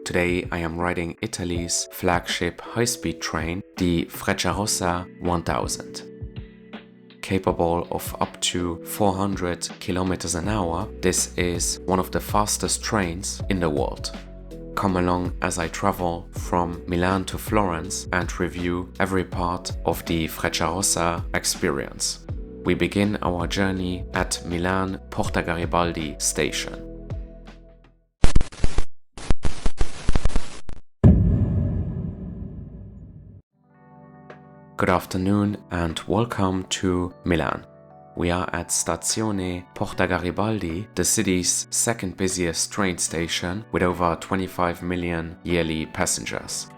Today I am riding Italy's flagship high-speed train, the Frecciarossa 1000. Capable of up to 400 kilometers an hour, this is one of the fastest trains in the world. Come along as I travel from Milan to Florence and review every part of the Frecciarossa experience. We begin our journey at Milan Porta Garibaldi station. Good afternoon and welcome to Milan. We are at Stazione Porta Garibaldi, the city's second busiest train station with over 25 million yearly passengers.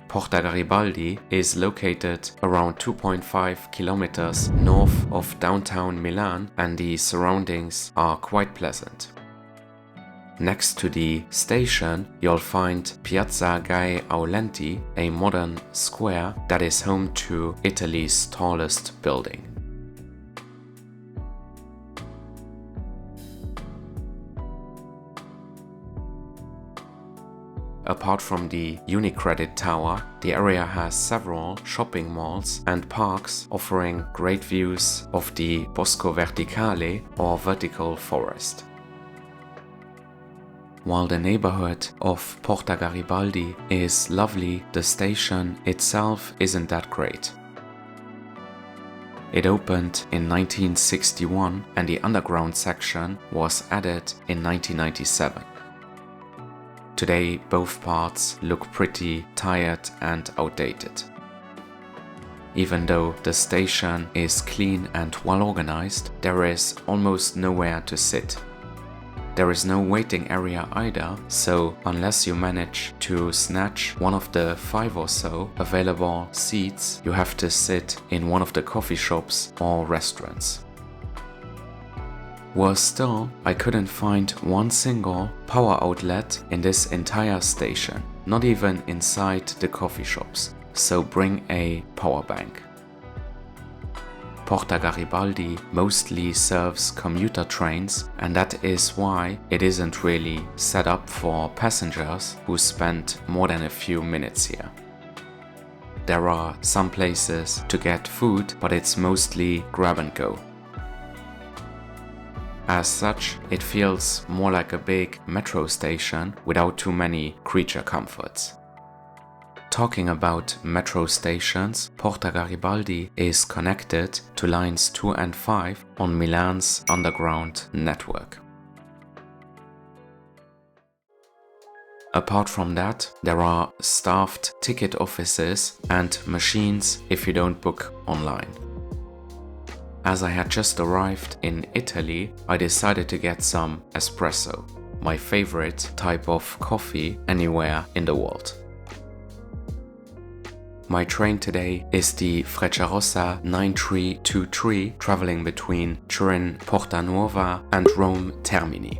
Porta Garibaldi is located around 2.5 kilometers north of downtown Milan and the surroundings are quite pleasant. Next to the station, you'll find Piazza Aulenti, a modern square that is home to Italy's tallest building. Apart from the Unicredit Tower, the area has several shopping malls and parks offering great views of the Bosco Verticale or vertical forest. While the neighborhood of Porta Garibaldi is lovely, the station itself isn't that great. It opened in 1961 and the underground section was added in 1997. Today, both parts look pretty tired and outdated. Even though the station is clean and well organized, there is almost nowhere to sit. There is no waiting area either, so unless you manage to snatch one of the 5 or so available seats, you have to sit in one of the coffee shops or restaurants. Worse still, I couldn't find one single power outlet in this entire station, not even inside the coffee shops, so bring a power bank. Porta Garibaldi mostly serves commuter trains, and that is why it isn't really set up for passengers who spend more than a few minutes here. There are some places to get food, but it's mostly grab and go. As such, it feels more like a big metro station without too many creature comforts. Talking about metro stations, Porta Garibaldi is connected to lines 2 and 5 on Milan's underground network. Apart from that, there are staffed ticket offices and machines if you don't book online. As I had just arrived in Italy, I decided to get some espresso, my favorite type of coffee anywhere in the world. My train today is the Frecciarossa 9323 traveling between Turin Porta Nuova and Rome Termini.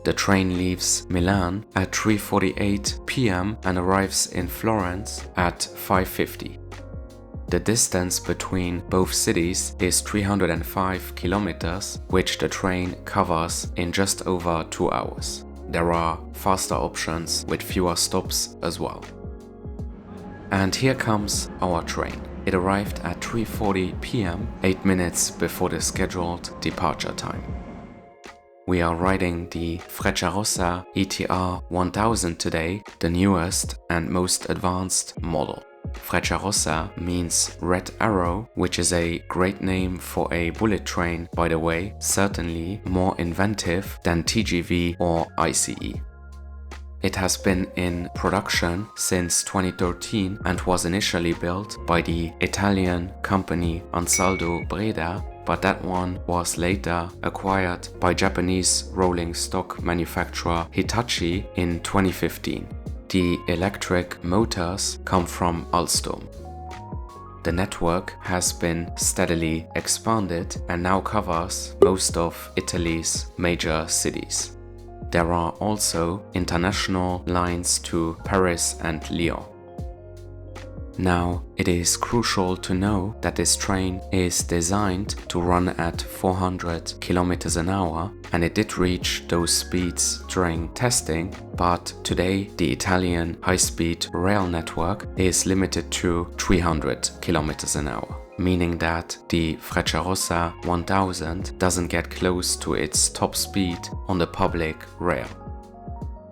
The train leaves Milan at 3:48 p.m. and arrives in Florence at 5:50. The distance between both cities is 305 kilometers, which the train covers in just over 2 hours. There are faster options with fewer stops as well. And here comes our train. It arrived at 3:40 p.m., 8 minutes before the scheduled departure time. We are riding the Frecciarossa ETR 1000 today, the newest and most advanced model. Frecciarossa means red arrow, which is a great name for a bullet train, by the way, certainly more inventive than TGV or ICE. It has been in production since 2013 and was initially built by the Italian company Ansaldo Breda, but that one was later acquired by Japanese rolling stock manufacturer Hitachi in 2015. The electric motors come from Alstom. The network has been steadily expanded and now covers most of Italy's major cities. There are also international lines to Paris and Lyon. Now, it is crucial to know that this train is designed to run at 400 kilometers an hour, and it did reach those speeds during testing, but today the Italian high-speed rail network is limited to 300 kilometers an hour, meaning that the Frecciarossa 1000 doesn't get close to its top speed on the public rail.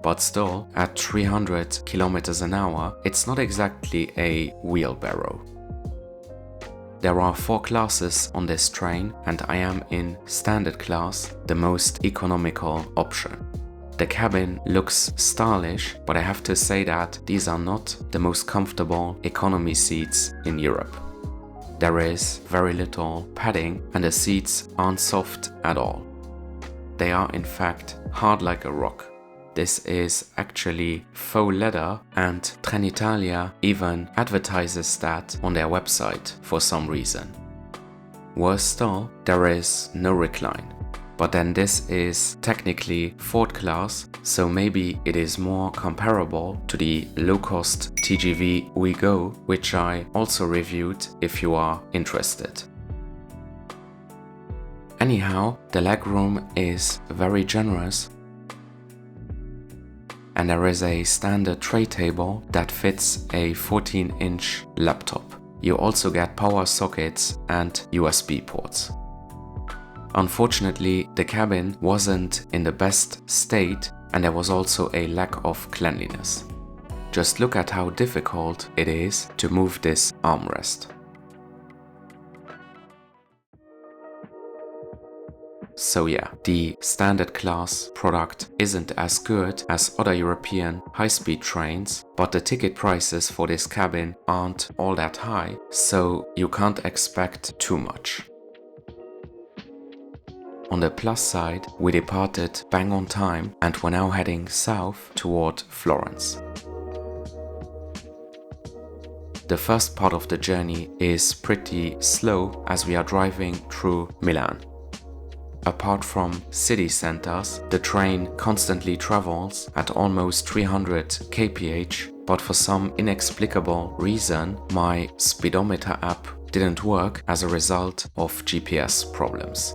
But still, at 300 kilometers an hour, it's not exactly a wheelbarrow. There are 4 classes on this train, and I am in standard class, the most economical option. The cabin looks stylish, but I have to say that these are not the most comfortable economy seats in Europe. There is very little padding, and the seats aren't soft at all. They are in fact hard like a rock. This is actually faux leather, and Trenitalia even advertises that on their website for some reason. Worse still, there is no recline. But then this is technically 4th class, so maybe it is more comparable to the low-cost TGV Ouigo, which I also reviewed if you are interested. Anyhow, the legroom is very generous, and there is a standard tray table that fits a 14-inch laptop. You also get power sockets and USB ports. Unfortunately, the cabin wasn't in the best state, and there was also a lack of cleanliness. Just look at how difficult it is to move this armrest. So yeah, the standard class product isn't as good as other European high-speed trains, but the ticket prices for this cabin aren't all that high, so you can't expect too much. On the plus side, we departed bang on time and we're now heading south toward Florence. The first part of the journey is pretty slow as we are driving through Milan. Apart from city centers, the train constantly travels at almost 300 kph, but for some inexplicable reason, my speedometer app didn't work as a result of GPS problems.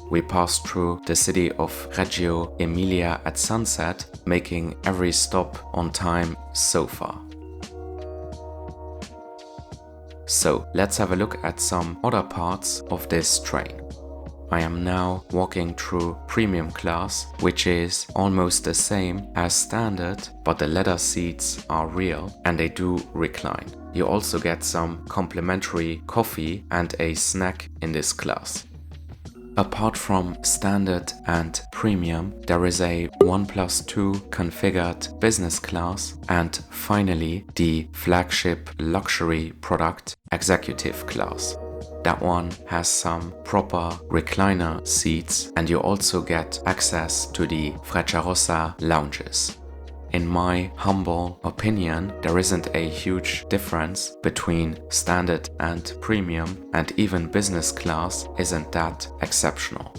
We passed through the city of Reggio Emilia at sunset, making every stop on time so far. So let's have a look at some other parts of this train. I am now walking through premium class, which is almost the same as standard, but the leather seats are real and they do recline. You also get some complimentary coffee and a snack in this class. Apart from standard and premium, there is a 1+2 configured business class, and finally the flagship luxury product, executive class. That one has some proper recliner seats, and you also get access to the Frecciarossa lounges. In my humble opinion, there isn't a huge difference between standard and premium, and even business class isn't that exceptional.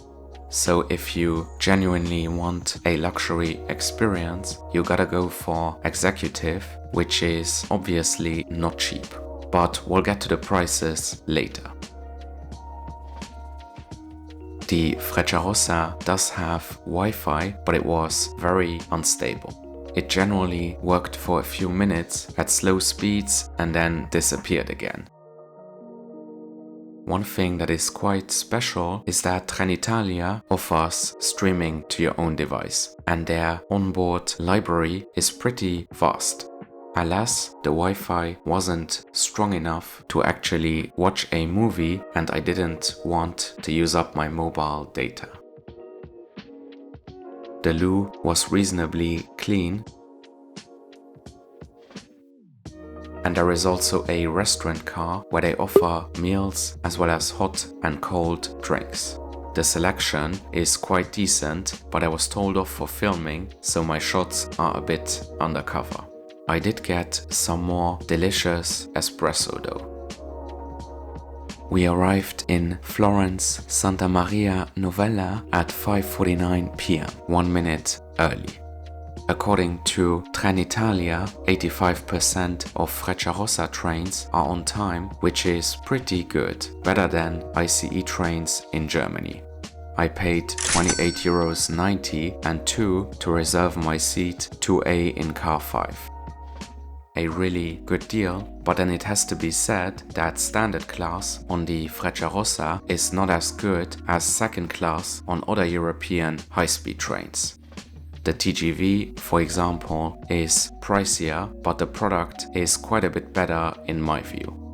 So if you genuinely want a luxury experience, you gotta go for executive, which is obviously not cheap. But we'll get to the prices later. The Frecciarossa does have Wi-Fi, but it was very unstable. It generally worked for a few minutes at slow speeds and then disappeared again. One thing that is quite special is that Trenitalia offers streaming to your own device, and their onboard library is pretty vast. Alas, the Wi-Fi wasn't strong enough to actually watch a movie, and I didn't want to use up my mobile data. The loo was reasonably clean, and there is also a restaurant car where they offer meals as well as hot and cold drinks. The selection is quite decent, but I was told off for filming, so my shots are a bit undercover. I did get some more delicious espresso though. We arrived in Florence Santa Maria Novella at 5:49 p.m., 1 minute early. According to Trenitalia, 85% of Frecciarossa trains are on time, which is pretty good, better than ICE trains in Germany. I paid €28.90 and 2 to reserve my seat 2A in car 5. A really good deal, but then it has to be said that standard class on the Frecciarossa is not as good as second class on other European high-speed trains. The TGV, for example, is pricier, but the product is quite a bit better in my view.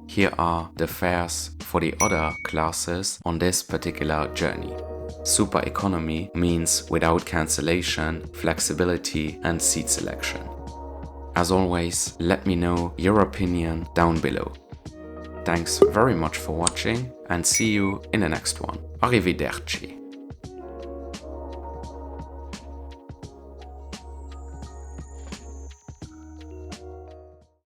Here are the fares for the other classes on this particular journey. Super economy means without cancellation, flexibility and seat selection. As always, let me know your opinion down below. Thanks very much for watching and see you in the next one. Arrivederci.